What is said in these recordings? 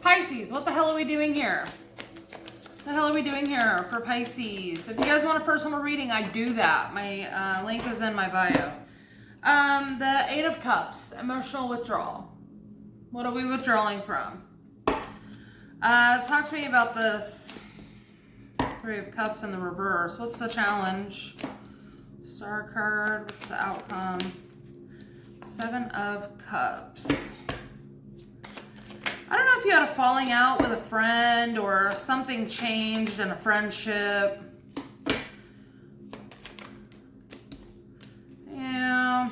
Pisces, what the hell are we doing here? What the hell are we doing here for Pisces? If you guys want a personal reading, I do that. My link is in my bio. The Eight of Cups, emotional withdrawal. What are we withdrawing from? Talk to me about this. Three of Cups in the reverse. What's the challenge? Star card. What's the outcome? Seven of Cups. I don't know if you had a falling out with a friend or something changed in a friendship. Yeah.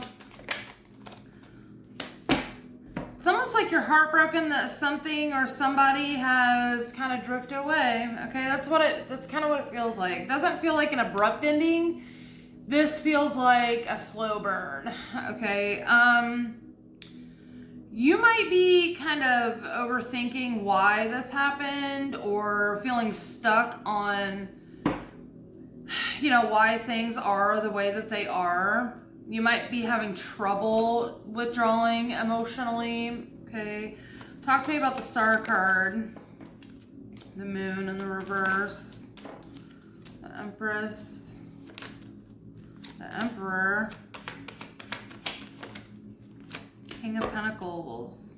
It's almost like you're heartbroken that something or somebody has kind of drifted away. Okay, that's kind of what it feels like. It doesn't feel like an abrupt ending. This feels like a slow burn. Okay. You might be kind of overthinking why this happened or feeling stuck on, why things are the way that they are. You might be having trouble withdrawing emotionally, okay? Talk to me about the Star card, the Moon in the reverse, the Empress, the Emperor, King of Pentacles.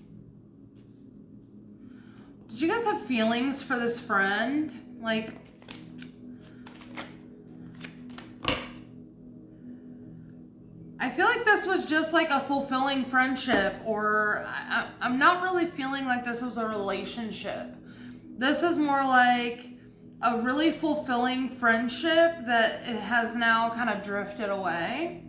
Did you guys have feelings for this friend? Like, I feel like this was just like a fulfilling friendship, or I'm not really feeling like this was a relationship. This is more like a really fulfilling friendship that it has now kind of drifted away.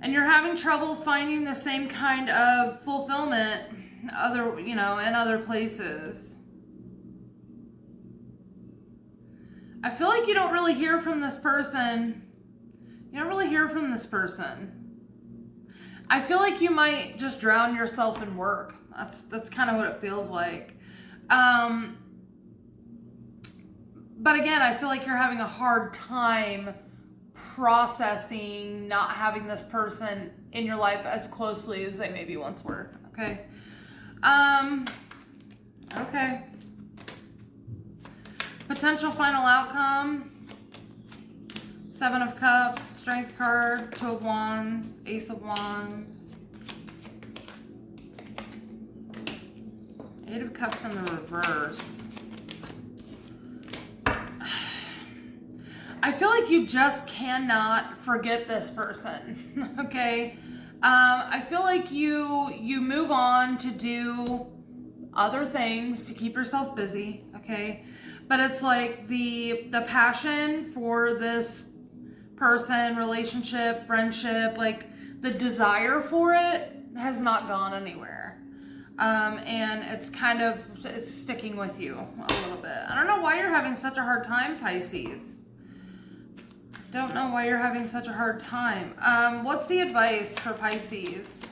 And you're having trouble finding the same kind of fulfillment in other places. I feel like you don't really hear from this person. You don't really hear from this person. I feel like you might just drown yourself in work. That's kind of what it feels like. But again, I feel like you're having a hard time processing not having this person in your life as closely as they maybe once were. Okay. Okay. Potential final outcome. Seven of Cups, Strength card, Two of Wands, Ace of Wands. Eight of Cups in the reverse. I feel like you just cannot forget this person, okay? I feel like you move on to do other things to keep yourself busy, okay? But it's like the passion for this person, relationship, friendship, like the desire for it has not gone anywhere. And it's sticking with you a little bit. I don't know why you're having such a hard time, Pisces. Don't know why you're having such a hard time. What's the advice for Pisces?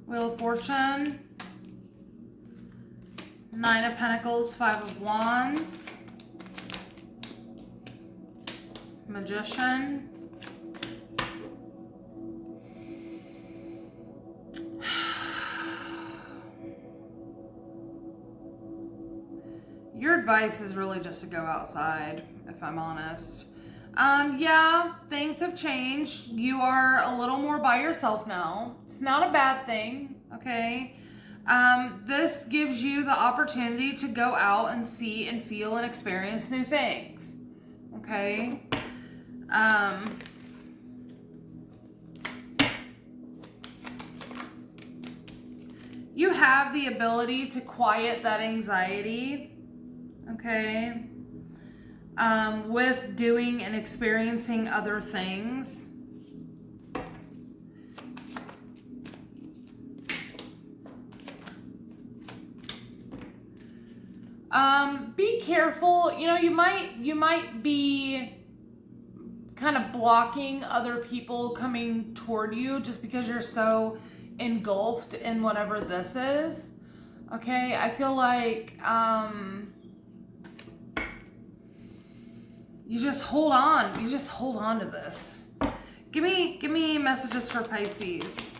Wheel of Fortune. Nine of Pentacles, Five of Wands. Magician. Your advice is really just to go outside, if I'm honest. Yeah, things have changed. You are a little more by yourself now. It's not a bad thing, okay? This gives you the opportunity to go out and see and feel and experience new things, okay? You have the ability to quiet that anxiety, okay, with doing and experiencing other things. Be careful. You might be kind of blocking other people coming toward you just because you're so engulfed in whatever this is. Okay, I feel like you just hold on. You just hold on to this. Give me messages for Pisces.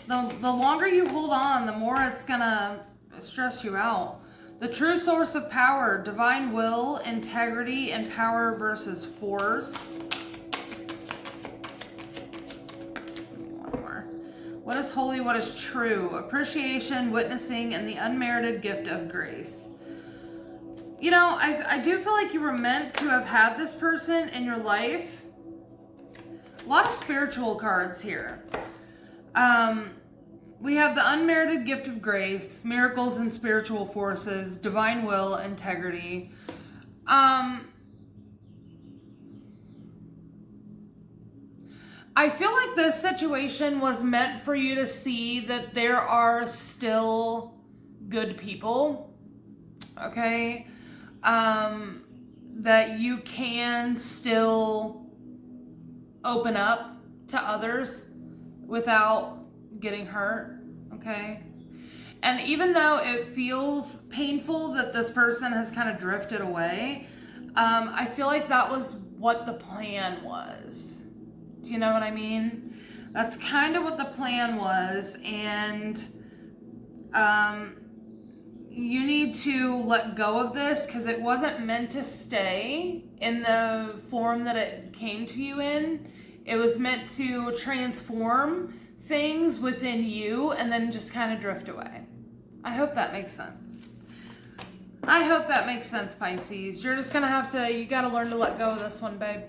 The longer you hold on, the more it's gonna stress you out. The true source of power, divine will, integrity, and power versus force. One more. What is holy, what is true? Appreciation, witnessing, and the unmerited gift of grace. You know, I do feel like you were meant to have had this person in your life. A lot of spiritual cards here. We have the unmerited gift of grace, miracles and spiritual forces, divine will, integrity. I feel like this situation was meant for you to see that there are still good people, okay? That you can still open up to others without getting hurt, okay? And even though it feels painful that this person has kind of drifted away, I feel like that was what the plan was. Do you know what I mean? That's kind of what the plan was, and you need to let go of this because it wasn't meant to stay in the form that it came to you in. It was meant to transform things within you and then just kind of drift away. I hope that makes sense. I hope that makes sense, Pisces. You're just gonna have to, you gotta learn to let go of this one, babe.